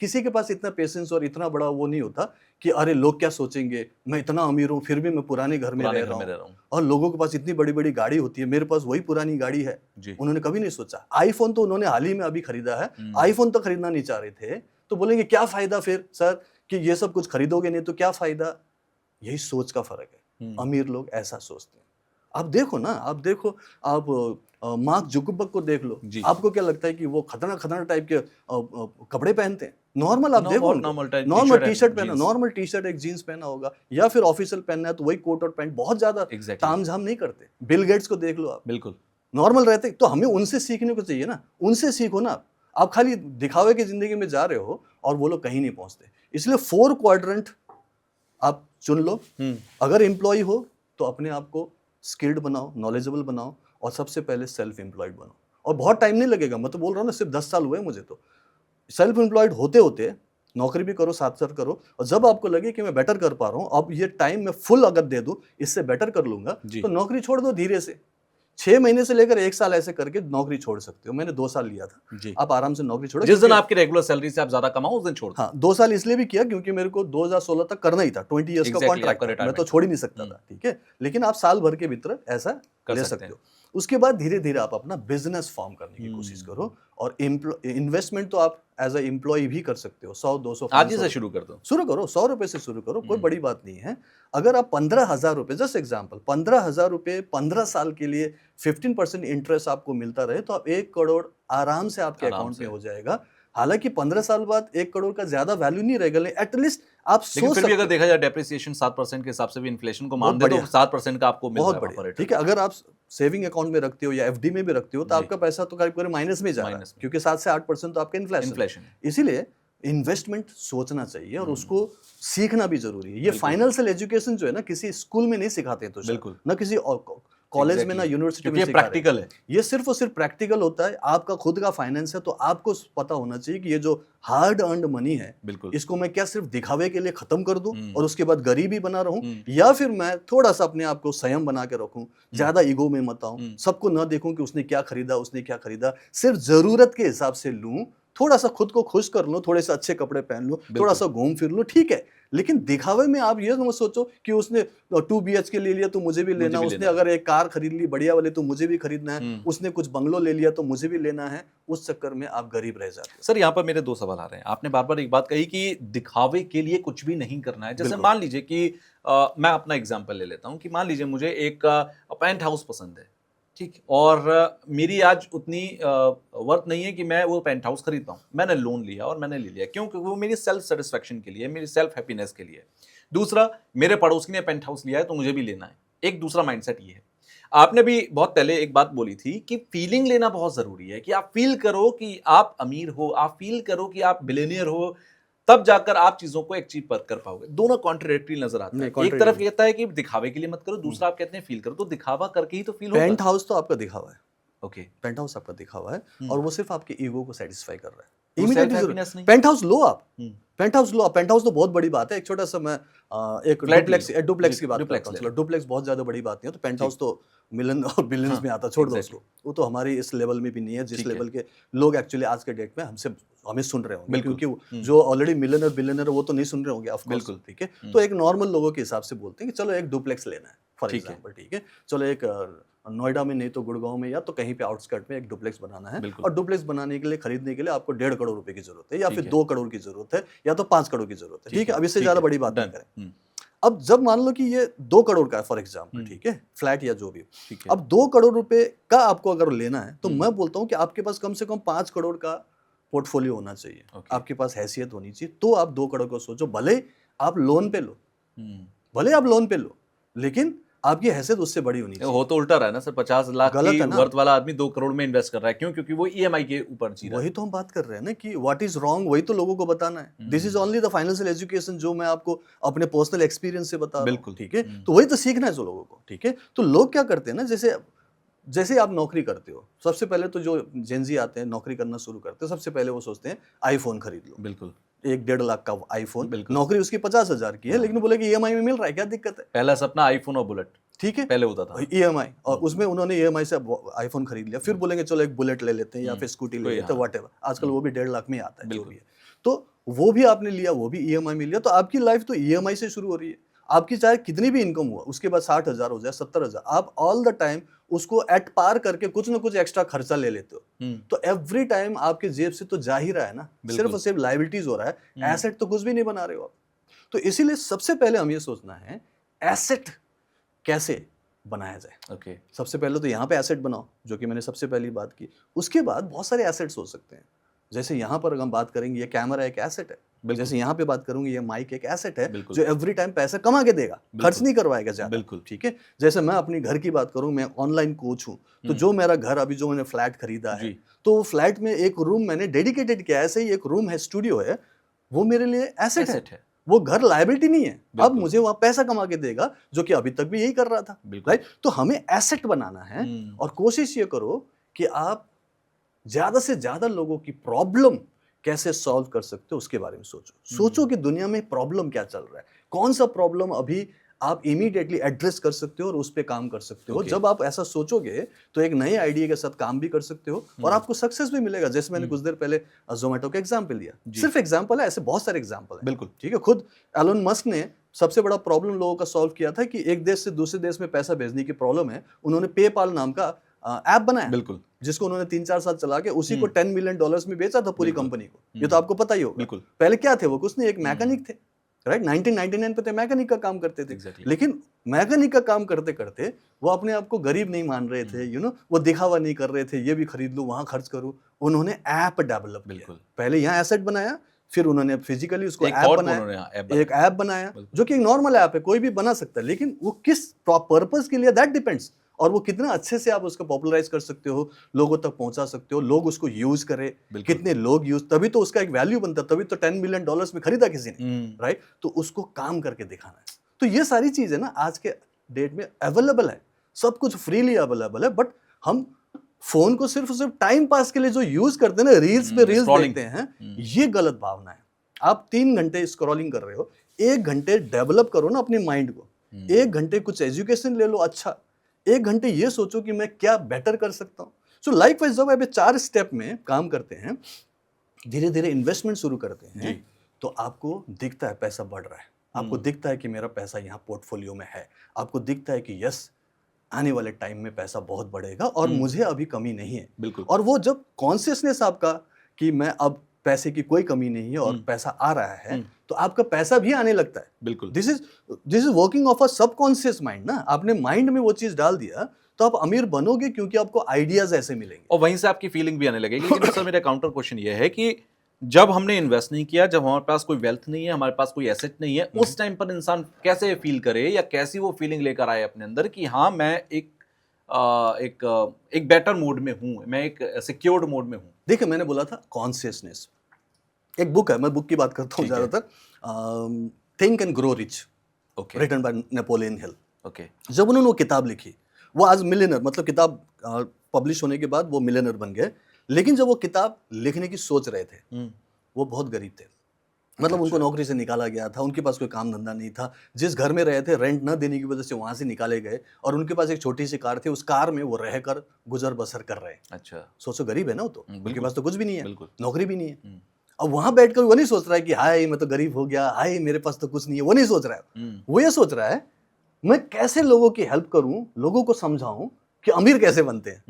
किसी के पास इतना पेशेंस और इतना बड़ा वो नहीं होता कि अरे लोग क्या सोचेंगे, मैं इतना अमीर हूँ फिर भी मैं पुराने घर में रह रहा हूँ। और लोगों के पास इतनी बड़ी बड़ी गाड़ी होती है, मेरे पास वही पुरानी गाड़ी है। उन्होंने कभी नहीं सोचा। आईफोन तो उन्होंने हाल ही में अभी खरीदा है, आईफोन तो खरीदना नहीं चाह रहे थे, तो बोलेंगे क्या फायदा फिर सर कि ये सब कुछ खरीदोगे नहीं तो क्या फायदा। यही सोच का फर्क है। अमीर लोग ऐसा सोचते हैं। आप देखो ना, आप देखो, आप मार्क जुकरबर्ग को देख लो, आपको क्या लगता है कि वो खतरनाक टाइप के कपड़े पहनते हैं? नॉर्मल आप देखो, नॉर्मल टी शर्ट पहना, नॉर्मल टी शर्ट एक जीन्स पहना होगा, या फिर ऑफिशियल पहनना है तो वही कोट और पैंट, बहुत ज्यादा तामझाम नहीं करते। बिल गेट्स को देख लो आप, बिल्कुल नॉर्मल रहते। तो हमें उनसे सीखने को चाहिए ना, उनसे सीखो ना। आप खाली दिखावे की जिंदगी में जा रहे हो और वो लोग कहीं नहीं पहुंचते। इसलिए 4 क्वाड्रेंट आप चुन लो। अगर एम्प्लॉय हो तो अपने आप को स्किल्ड बनाओ, नॉलेजेबल बनाओ, और सबसे पहले सेल्फ एम्प्लॉयड बनो। और बहुत टाइम नहीं लगेगा, मैं तो बोल रहा हूँ ना, सिर्फ 10 साल हुए मुझे तो। सेल्फ एम्प्लॉयड होते होते नौकरी भी करो, साथ साथ करो, और जब आपको लगे कि मैं बेटर कर पा रहा हूँ, अब ये टाइम मैं फुल अगर दे दूं, इससे बेटर कर लूंगा, तो नौकरी छोड़ दो धीरे से। 6 महीने से लेकर 1 साल ऐसे करके नौकरी छोड़ सकते हो। मैंने 2 साल लिया था। आप आराम से नौकरी छोड़ो। जिस दिन आपकी रेगुलर सैलरी से आप ज्यादा कमाओ उस दिन छोड़ दो। हाँ, 2 साल इसलिए भी किया क्योंकि मेरे को 2016 तक करना ही था। 20 ईयर्स का कॉन्ट्रैक्ट, मैं तो छोड़ ही नहीं सकता था। ठीक है, लेकिन आप साल भर के भीतर ऐसा ले सकते हो। उसके बाद धीरे धीरे आप अपना बिजनेस फॉर्म करने की कोशिश करो। और इन्वेस्टमेंट तो आप एज ए एम्प्लॉय भी कर सकते हो। 100-200 आज ही से शुरू कर दो, शुरू करो। 100 रुपए से शुरू करो, कोई बड़ी बात नहीं है। अगर आप 15,000 रुपए, जस्ट एग्जाम्पल, 15,000 रुपए 15 साल के लिए 15% इंटरेस्ट आपको मिलता रहे, तो आप 1 करोड़ आराम से आपके अकाउंट में हो जाएगा। हालांकि 15 साल बाद 1 करोड़ का ज्यादा वैल्यू नहीं रहेगा, एटलीस्ट आप सोच सकते। अगर देखा जाए डेप्रिसिएशन 7% के हिसाब से भी इन्फ्लेशन को मान दे तो 7% का आपको मिल रहा है। ठीक है, अगर आप सेविंग अकाउंट में रखते हो या एफडी में भी रखते हो, तो आपका पैसा तो करीब माइनस में जा रहा है, क्योंकि 7 से 8% तो आपका इन्फ्लेशन। इसीलिए इन्वेस्टमेंट सोचना चाहिए और उसको सीखना भी जरूरी है। ये फाइनेंशियल एजुकेशन जो है ना, किसी स्कूल में नहीं सिखाते तो बिल्कुल ना, किसी कॉलेज में ना यूनिवर्सिटी में प्रैक्टिकल है। ये सिर्फ और सिर्फ प्रैक्टिकल होता है। आपका खुद का फाइनेंस है तो आपको पता होना चाहिए कि ये जो हार्ड अर्न्ड मनी है, इसको मैं क्या सिर्फ दिखावे के लिए खत्म कर दूं और उसके बाद गरीबी बना रहूं, या फिर मैं थोड़ा सा अपने आप को संयम बना के रखूं, ज्यादा ईगो में मत आऊं, सबको न देखूं कि उसने क्या खरीदा, सिर्फ जरूरत के हिसाब से लूं, थोड़ा सा खुद को खुश कर लो, थोड़े से अच्छे कपड़े पहन लो, थोड़ा सा घूम फिर लो, ठीक है। लेकिन दिखावे में आप ये मत सोचो कि उसने 2 BHK ले लिया तो मुझे भी लेना, उसने अगर एक कार खरीद ली बढ़िया वाले तो मुझे भी खरीदना है, उसने कुछ बंगलो ले लिया तो मुझे भी लेना है। उस चक्कर में आप गरीब रह जाते हैं। सर, यहाँ पर मेरे 2 सवाल आ रहे हैं। आपने बार बार एक बात कही कि दिखावे के लिए कुछ भी नहीं करना है। जैसे मान लीजिए कि मैं अपना एग्जाम्पल ले लेता हूँ कि मान लीजिए मुझे एक पेंट हाउस पसंद है, ठीक, और मेरी आज उतनी वर्थ नहीं है कि मैं वो पेंट हाउस खरीद पाऊँ। मैंने लोन लिया और मैंने ले लिया, क्यों? क्योंकि वो मेरी सेल्फ सेटिस्फेक्शन के लिए, मेरी सेल्फ हैप्पीनेस के लिए। दूसरा, मेरे पड़ोसी ने पेंट हाउस लिया है तो मुझे भी लेना है। एक दूसरा माइंडसेट ये है। आपने भी बहुत पहले एक बात बोली थी कि फीलिंग लेना बहुत जरूरी है, कि आप फील करो कि आप अमीर हो, आप फील करो कि आप बिलियनियर हो, तब जाकर आप चीजों को अचीव कर पाओगे। दोनों कॉन्ट्रडिक्टरी नजर आते हैं। एक तरफ कहता है कि दिखावे के लिए मत करो, दूसरा आप कहते हैं फील करो। तो दिखावा करके ही तो फील होगा। पेंट हाउस तो आपका दिखावा है। ओके, पेंट हाउस आपका दिखावा है और वो सिर्फ आपके ईगो को सेटिस्फाई कर रहा है। पेंट हाउस लो आप, पेंट हाउस लो। पेंट हाउस तो बहुत बड़ी बात है। एक छोटा सा मैं एक डुप्लेक्स की बात करता हूं। चलो, डुप्लेक्स बहुत ज्यादा बड़ी बात नहीं है, तो पेंट हाउस तो मिलियन और बिलियंस में आता, छोड़ दो उसको। वो तो हमारी इस लेवल में भी नहीं है जिस लेवल के लोग एक्चुअली आज के डेट में हमें सुन रहे होंगे, क्योंकि जो ऑलरेडी मिलियनर बिलियनर वो तो नहीं सुन रहे होंगे, ऑफ कोर्स, ठीक है। तो एक नॉर्मल लोगों के हिसाब से बोलते हैं कि चलो एक डुप्लेक्स लेना है फॉर एग्जांपल, ठीक है। चलो एक नोएडा में नहीं तो गुड़गांव में या तो कहीं पे आउटस्कर्ट में एक डुप्लेक्स बनाना है, और डुप्लेक्स बनाने के लिए, खरीदने के लिए आपको 1.5 करोड़ रुपए की जरूरत है, या फिर 2 करोड़ की जरूरत है, या तो 5 करोड़ की जरूरत है, ठीक है। अब इससे ज्यादा बड़ी बात नहीं करें। अब जब मान लो कि ये 2 करोड़ का है फॉर एग्जाम्पल, ठीक है, फ्लैट या जो भी, अब 2 करोड़ रुपए का आपको अगर लेना है, तो मैं बोलता हूँ कि आपके पास कम से कम 5 करोड़ का पोर्टफोलियो होना चाहिए, आपके पास हैसियत होनी चाहिए, तो आप 2 करोड़ को सोचो। भले आप लोन पे लो, लेकिन आपकी हैसियत उससे बड़ी होनी चाहिए। हो तो उल्टा रहा है ना सर, 50 लाख की वर्थ वाला आदमी 2 करोड़ में इन्वेस्ट कर रहा है, क्यों? क्योंकि वो ईएमआई के ऊपर जी रहा है। वही तो हम बात कर रहे हैं ना कि व्हाट इज रॉन्ग, वही तो लोगों को बताना है। This is only the financial education, जो मैं आपको अपने पर्सनल एक्सपीरियंस से बता रहा हूं, ठीक है। तो वही तो सीखना है जो लोगों को, ठीक है। तो लोग क्या करते हैं ना, जैसे आप नौकरी करते हो, सबसे पहले तो जो जेनजी आते हैं नौकरी करना शुरू करते हैं, सबसे पहले वो सोचते हैं आईफोन खरीद लो। बिल्कुल, 1-1.5 लाख का आईफोन, नौकरी उसकी 50,000 की है, लेकिन बोले कि ईएमआई में मिल रहा है, क्या दिक्कत है? पहला सपना आईफोन और बुलेट, ठीक है, पहले होता था ईएमआई, और उसमें उन्होंने ईएमआई से आईफोन खरीद लिया। फिर बोलेंगे चलो एक बुलेट ले लेते हैं या फिर स्कूटी ले लेते हैं, व्हाटएवर। आजकल वो भी 1.5 लाख में आता है, जो भी है। तो वो भी आपने लिया, वो भी ईएमआई में लिया, तो आपकी लाइफ तो ईएमआई से शुरू हो रही है। आपकी चाहे कितनी भी इनकम हुआ, उसके बाद 60,000 हो जाए, 70,000, आप ऑल द टाइम उसको एट पार करके कुछ ना कुछ एक्स्ट्रा खर्चा ले लेते हो। तो एवरी टाइम आपके जेब से तो जा ही रहा है ना, सिर्फ और सिर्फ लायबिलिटीज हो रहा है, एसेट तो कुछ भी नहीं बना रहे हो आप। तो इसीलिए सबसे पहले हम ये सोचना है एसेट कैसे बनाया जाए। ओके। सबसे पहले तो यहाँ पे एसेट बनाओ, जो कि मैंने सबसे पहली बात की। उसके बाद बहुत सारे एसेट्स हो सकते हैं, जैसे यहाँ पर हम बात करेंगे, ये कैमरा एक एसेट है, जैसे यहाँ पे बात करूंगी, ये माइक एक एसेट है जो एवरी टाइम पैसा कमा के देगा, खर्च नहीं करवाएगा ज्यादा। बिल्कुल ठीक है। जैसे मैं अपनी घर की बात करूं, मैं ऑनलाइन कोच हूं, तो जो मेरा घर अभी जो मैंने फ्लैट खरीदा है, तो फ्लैट में एक रूम मैंने डेडिकेटेड किया है, ऐसे ही एक रूम है, स्टूडियो है, वो मेरे लिए एसेट है। वो घर लायबिलिटी नहीं है, अब मुझे वहां पैसा कमा के देगा, जो कि अभी तक भी यही कर रहा था। राइट। तो हमें एसेट बनाना है, और कोशिश ये करो कि आप ज्यादा से ज्यादा लोगों की प्रॉब्लम कैसे सॉल्व कर सकते हो उसके बारे में सोचो कि दुनिया में प्रॉब्लम क्या चल रहा है, कौन सा प्रॉब्लम अभी आप इमीडिएटली एड्रेस कर सकते हो और उस पे काम कर सकते हो। जब आप ऐसा सोचोगे तो एक नए आइडिया के साथ काम भी कर सकते हो और आपको सक्सेस भी मिलेगा। जैसे मैंने कुछ देर पहले जोमेटो का एग्जांपल लिया, सिर्फ एग्जांपल है, ऐसे बहुत सारे एग्जांपल है। बिल्कुल ठीक है। खुद एलोन मस्क ने सबसे बड़ा प्रॉब्लम लोगों का सॉल्व किया था कि एक देश से दूसरे देश में पैसा भेजने की प्रॉब्लम है, उन्होंने पेपाल नाम का ऐप बनाया, बिल्कुल, जिसको उन्होंने 3-4 साल चला के उसी को $10 मिलियन में बेचा था पूरी कंपनी को। ये तो आपको पता ही होगा। बिल्कुल। पहले क्या थे वो, कुछ नहीं, एक मैकेनिक थे, राइट। 1999 पे तो मैकेनिक का काम करते थे। लेकिन मैकेनिक का काम करते करते वो अपने आप को गरीब नहीं मान रहे थे, वो दिखावा नहीं कर रहे थे, ये भी खरीद लूं, वहां खर्च करूं। उन्होंने ऐप डेवलप किया, पहले यहाँ एसेट बनाया, फिर उन्होंने फिजिकली उसको ऐप बनाया, एक ऐप बनाया जो कि एक नॉर्मल ऐप है, कोई भी बना सकता है, लेकिन वो किस पर्पस के लिए, दैट डिपेंड्स, और वो कितना अच्छे से आप उसको पॉपुलराइज कर सकते हो, लोगों तक पहुंचा सकते हो, लोग उसको यूज करें, कितने लोग यूज, तभी तो उसका एक वैल्यू बनता, तभी तो $10 मिलियन में खरीदा किसी ने, राइट। तो उसको काम करके दिखाना है। तो ये सारी चीजें ना आज के डेट में अवेलेबल है, सब कुछ फ्रीली अवेलेबल है, बट हम फोन को सिर्फ टाइम पास के लिए जो यूज करते हैं ना, रील्स पे रील्स देखते हैं, ये गलत भावना है। आप 3 घंटे स्क्रॉलिंग कर रहे हो, 1 घंटे डेवलप करो ना अपने माइंड को, 1 घंटे कुछ एजुकेशन ले लो, अच्छा 1 घंटे ये सोचो कि मैं क्या बेटर कर सकता हूँ। सो लाइक वाइज जब आप 4 स्टेप में काम करते हैं, धीरे धीरे इन्वेस्टमेंट शुरू करते हैं, तो आपको दिखता है पैसा बढ़ रहा है, आपको दिखता है कि मेरा पैसा यहाँ पोर्टफोलियो में है, आपको दिखता है कि यस आने वाले टाइम में पैसा बहुत बढ़ेगा और मुझे अभी कमी नहीं है। बिल्कुल। और वो जब कॉन्शियसनेस आपका कि मैं अब पैसे की कोई कमी नहीं है और पैसा आ रहा है, तो आपका पैसा भी आने लगता है। बिल्कुल। This is working of a subconscious mind ना, आपने माइंड में वो चीज डाल दिया तो आप अमीर बनोगे, क्योंकि आपको आइडियाज ऐसे मिलेंगे और वहीं से आपकी फीलिंग भी आने लगेगी। लेकिन सर मेरा काउंटर क्वेश्चन ये है कि जब हमने इन्वेस्ट नहीं किया, जब हमारे पास कोई वेल्थ नहीं है, हमारे पास कोई एसेट नहीं है, उस टाइम पर इंसान कैसे फील करे या कैसी वो फीलिंग लेकर आए अपने अंदर कि हाँ मैं एक बेटर मोड में हूं, मैं एक सिक्योर्ड मोड में हूं। देखिए मैंने बोला था कॉन्शियसनेस, एक बुक है, मैं बुक की बात करता हूँ ज्यादातर, think and grow rich, written by Napoleon Hill. जब उन्होंने वो किताब लिखी, वो आज मिलियनर, मतलब किताब पब्लिश होने के बाद वो मिलियनर बन गए, लेकिन जब वो किताब लिखने की सोच रहे थे वो बहुत गरीब थे, मतलब उनको नौकरी से निकाला गया था, उनके पास कोई काम धंधा नहीं था, जिस घर में रहे थे रेंट न देने की वजह से वहां से निकाले गए, और उनके पास एक छोटी सी कार थी, उस कार में वो रहकर गुजर बसर कर रहे हैं। अच्छा, सोचो गरीब है ना वो, तो उनके पास तो कुछ भी नहीं है, नौकरी भी नहीं है। अब वहां बैठकर वो नहीं सोच रहा है कि हाय मैं तो गरीब हो गया, हाय मेरे पास तो कुछ नहीं है, वो नहीं सोच रहा है। वो ये सोच रहा है मैं कैसे लोगों की हेल्प करूं, लोगों को समझाऊं कि अमीर कैसे बनते हैं।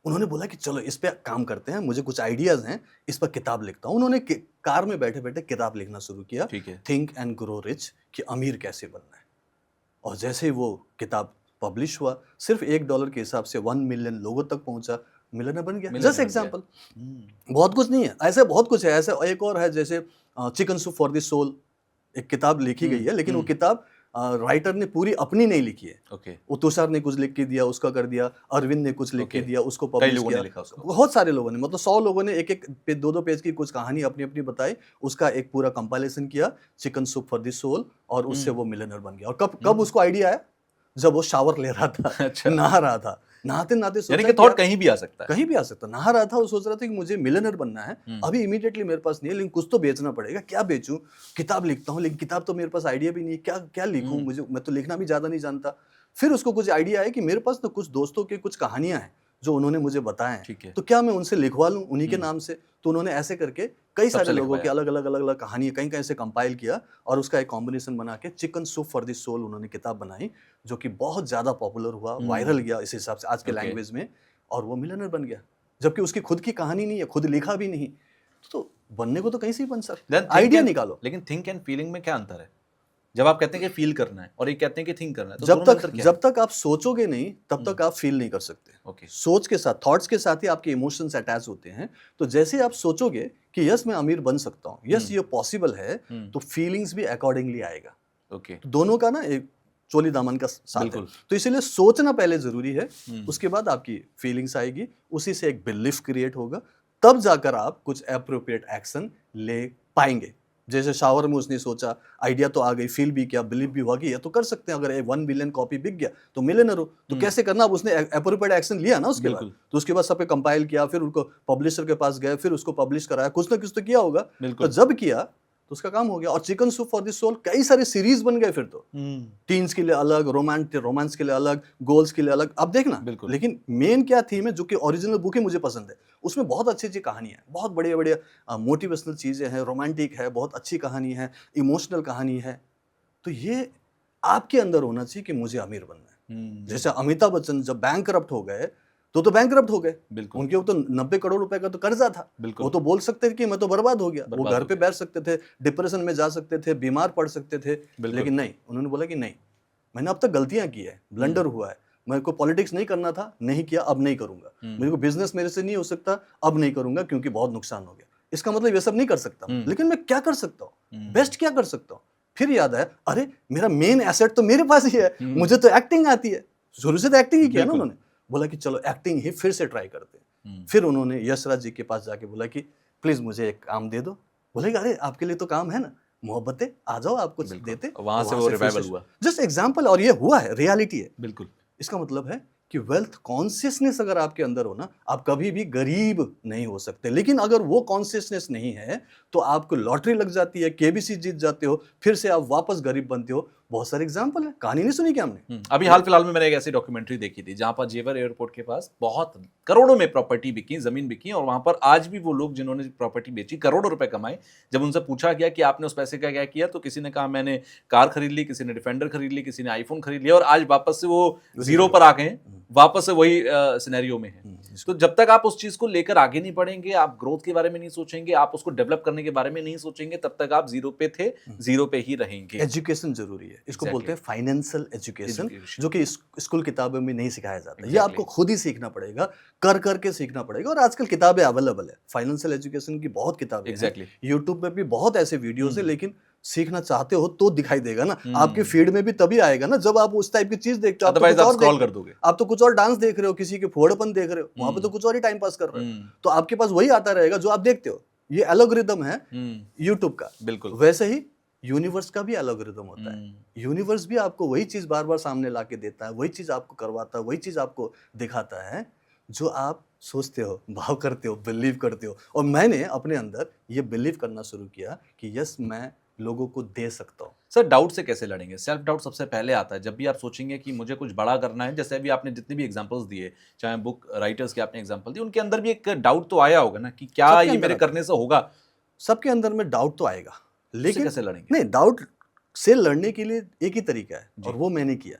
उन्होंने बोला कि चलो इस पे काम करते हैं, मुझे कुछ आइडियाज हैं, इस पर किताब लिखता हूं। उन्होंने कार में बैठे बैठे किताब लिखना शुरू किया, थिंक एंड ग्रो रिच, कि अमीर कैसे बनना है। और जैसे ही वो किताब पब्लिश हुआ, सिर्फ $1 के हिसाब से 1 मिलियन लोगों तक पहुंचा, मिलियनर बन गया। जस्ट एग्जाम्पल, बहुत कुछ नहीं है, ऐसे बहुत कुछ है। ऐसे एक और है, जैसे chicken soup for the soul, एक किताब लिखी गई है, लेकिन वो किताब राइटर ने पूरी अपनी नहीं लिखी है। वो तुषार ने कुछ लिख के दिया, उसका कर दिया, अरविंद ने कुछ लिख के दिया, उसको पब्लिश किया, बहुत सारे लोगों ने, मतलब 100 लोगों ने एक 2-2 पेज की कुछ कहानी अपनी अपनी बताई, उसका एक पूरा कंपाइलेशन किया, chicken soup for the soul, और उससे वो मिलियनर बन गया। और कब उसको आइडिया आया, जब वो शावर ले रहा था, नहा रहा था, नहाते नहाते सोचा कि थॉट कहीं भी आ सकता है, कहीं भी आ सकता है। नहा रहा था, वो सोच रहा था कि मुझे मिलियनर बनना है, अभी इमीडिएटली मेरे पास नहीं है, लेकिन कुछ तो बेचना पड़ेगा, क्या बेचूं, किताब लिखता हूं, लेकिन किताब तो मेरे पास आइडिया भी नहीं है, क्या लिखूं, मैं तो लिखना भी ज्यादा नहीं जानता। फिर उसको कुछ आइडिया है कि मेरे पास तो कुछ दोस्तों के कुछ कहानियां हैं जो उन्होंने मुझे बताए हैं, तो क्या मैं उनसे लिखवा लूं उन्हीं के नाम से। तो उन्होंने ऐसे करके कई सबसे सारे लोगों लिखवाया। की अलग अलग अलग अलग कहानियां कहीं कहीं से कंपाइल किया और उसका एक कॉम्बिनेशन बना के chicken soup for the soul उन्होंने किताब बनाई, जो कि बहुत ज्यादा पॉपुलर हुआ, वायरल गया इस हिसाब से आज के ओके। लैंग्वेज में, और वो मिलियनर बन गया, जबकि उसकी खुद की कहानी नहीं है, खुद लिखा भी नहीं। तो बनने को तो कहीं से ही बन सकता, आइडिया निकालो। लेकिन थिंक एंड फीलिंग में क्या अंतर है? जब आप कहते हैं कि फील करना है और ये कहते हैं कि थिंक करना है, तो दोनों में अंतर क्या है? जब तक आप सोचोगे नहीं तब तक आप फील नहीं कर सकते। ओके। सोच के साथ, थॉट्स के साथ ही आपके इमोशंस अटैच होते हैं। तो जैसे ही आप सोचोगे कि यस मैं अमीर बन सकता हूँ, यस ये पॉसिबल है, तो फीलिंग्स भी अकॉर्डिंगली आएगा। ओके। तो दोनों का ना एक चोली दामन का साथ है। बिल्कुल। तो इसीलिए सोचना पहले जरूरी है, उसके बाद आपकी फीलिंग्स आएगी, उसी से एक बिलीफ क्रिएट होगा, तब जाकर आप कुछ एप्रोप्रिएट एक्शन ले पाएंगे। जैसे शावर में उसने सोचा, आइडिया तो आ गई, फील भी किया, बिलीव भी हुआ कि ये तो कर सकते हैं, अगर 1 बिलियन कॉपी बिक गया तो मिलियनर हो। तो कैसे करना, अब उसने एप्रोप्रिएट एक्शन लिया ना उसके बाद, तो उसके बाद सब पे कंपाइल किया, फिर उनको पब्लिशर के पास गए, फिर उसको पब्लिश कराया, कुछ ना कुछ तो किया होगा। तो जब किया तो उसका काम हो गया। और chicken soup for the soul कई सारे सीरीज बन गए फिर तो, टीन्स के लिए अलग, रोमांस के लिए अलग, गोल्स के लिए अलग, अब देखना। लेकिन मेन क्या थीम है, जो कि ओरिजिनल बुक है मुझे पसंद है, उसमें बहुत अच्छी अच्छी कहानी है, बहुत बढ़िया बढ़िया मोटिवेशनल चीजें हैं, रोमांटिक है, बहुत अच्छी कहानी है, इमोशनल कहानी है। तो ये आपके अंदर होना चाहिए कि मुझे अमीर बनना है। जैसे अमिताभ बच्चन जब बैंकरप्ट हो गए तो बैंकरप्ट हो गए, उनके ऊपर तो 90 करोड़ रुपए का तो कर्जा था। वो तो बोल सकते थे कि मैं तो बर्बाद हो गया, वो घर पे बैठ सकते थे, डिप्रेशन में जा सकते थे, बीमार पड़ सकते थे, लेकिन नहीं, उन्होंने बोला कि नहीं, मैंने अब तक गलतियां की है, ब्लंडर हुआ है, मेरे को पॉलिटिक्स नहीं करना था, नहीं किया, अब नहीं करूंगा, मेरे को बिजनेस मेरे से नहीं हो सकता, अब नहीं करूंगा क्योंकि बहुत नुकसान हो गया। इसका मतलब ये सब नहीं कर सकता, लेकिन मैं क्या कर सकता हूँ, बेस्ट क्या कर सकता हूँ। फिर याद आया, अरे मेरा मेन एसेट तो मेरे पास ही है, मुझे तो एक्टिंग आती है, शुरू से तो एक्टिंग ही किया ना उन्होंने। बोला कि चलो एक्टिंग ही फिर से ट्राई करते हैं। फिर उन्होंने यशराज जी के पास जाके बोला कि प्लीज मुझे एक काम दे दो। बोले अरे आपके लिए तो काम है ना, मोहब्बतें, आ जाओ आपको देते। वहां से वो रिवाइवल हुआ। जस्ट एग्जांपल, और ये हुआ है, रियलिटी है। बिल्कुल। इसका मतलब है कि वेल्थ कॉन्शियसनेस अगर आपके अंदर हो ना, आप कभी भी गरीब नहीं हो सकते। लेकिन अगर वो कॉन्शियसनेस नहीं है तो आपको लॉटरी लग जाती है, केबीसी जीत जाते हो, फिर से आप वापस गरीब बनते हो। बहुत सारे एग्जांपल है, कहानी नहीं सुनी क्या हमने? अभी हाल फिलहाल में मैंने एक ऐसी डॉक्यूमेंट्री देखी थी जहां पर जेवर एयरपोर्ट के पास बहुत करोड़ों में प्रॉपर्टी बिकी, जमीन बिकी, और वहां पर आज भी वो लोग जिन्होंने प्रॉपर्टी बेची, करोड़ों रुपए कमाए, जब उनसे पूछा गया कि आपने उस पैसे का क्या किया, तो किसी ने कहा मैंने कार खरीद ली, किसी ने डिफेंडर खरीद ली, किसी ने आईफोन खरीद लिया, और आज वापस से वो जीरो पर आ गए, वापस से वही सिनेरियो में है। तो जब तक आप उस चीज को लेकर आगे नहीं बढ़ेंगे, आप ग्रोथ के बारे में नहीं सोचेंगे, आप उसको डेवलप करने के बारे में नहीं सोचेंगे, तब तक आप जीरो पे थे, जीरो पे ही रहेंगे। एजुकेशन जरूरी है, इसको बोलते हैं फाइनेंशियल एजुकेशन, जो कि स्कूल किताबों में नहीं सिखाया जाता। ये आपको खुद ही सीखना पड़ेगा, कर करके सीखना पड़ेगा। और आजकल किताबें अवेलेबल है, फाइनेंशियल एजुकेशन की बहुत किताबें हैं, यूट्यूब पे भी बहुत ऐसे वीडियोस है। लेकिन सीखना चाहते हो तो दिखाई देगा ना, आपके फीड में भी तभी आएगा ना जब आप उस टाइप की चीज देखते हो। आप तो कुछ और डांस देख रहे हो, किसी के फोड़पन देख रहे हो, वहां पे तो कुछ और ही टाइम पास कर रहे हो, तो आपके पास वही आता रहेगा जो आप देखते हो। ये एल्गोरिदम है यूट्यूब का। बिल्कुल। वैसे ही यूनिवर्स का भी एल्गोरिदम होता है। यूनिवर्स भी आपको वही चीज बार बार सामने लाके देता है, वही चीज आपको करवाता है, वही चीज आपको दिखाता है जो आप सोचते हो, भाव करते हो, बिलीव करते हो। और मैंने अपने अंदर ये बिलीव करना शुरू किया कि यस मैं लोगों को दे सकता हूँ। सर डाउट से कैसे लड़ेंगे? सेल्फ डाउट सबसे पहले आता है जब भी आप सोचेंगे कि मुझे कुछ बड़ा करना है। जैसे अभी आपने जितने भी एग्जांपल्स दिए, चाहे बुक राइटर्स के आपने एग्जांपल दिए, उनके अंदर भी एक डाउट तो आया होगा ना कि क्या ये मेरे करने से होगा। सबके अंदर में डाउट तो आएगा, लेकिन कैसे लड़ेंगे? नहीं, डाउट से लड़ने के लिए एक ही तरीका है, और वो मैंने किया।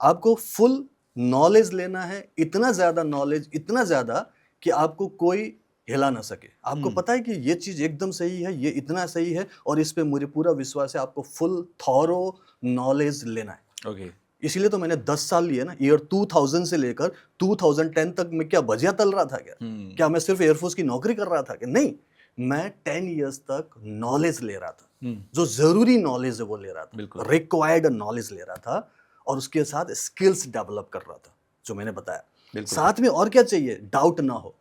आपको फुल नॉलेज लेना है, इतना ज्यादा नॉलेज, इतना ज्यादा कि आपको कोई हिला ना सके। आपको पता है कि ये चीज एकदम सही है, ये इतना सही है, और इस पे मुझे पूरा विश्वास है। आपको फुल थॉरो नॉलेज लेना है। ओके। इसीलिए तो मैंने 10 साल लिए ना, ईयर 2000 से लेकर 2010 तक मैं क्या भजिया तल रहा था क्या? क्या मैं सिर्फ एयरफोर्स की नौकरी कर रहा था क्या? नहीं, मैं 10 इयर्स तक नॉलेज ले रहा था, जो जरूरी नॉलेज है वो ले रहा था, रिक्वायर्ड नॉलेज ले रहा था, और उसके साथ स्किल्स डेवलप कर रहा था, जो मैंने बताया। साथ में और क्या चाहिए? डाउट ना हो,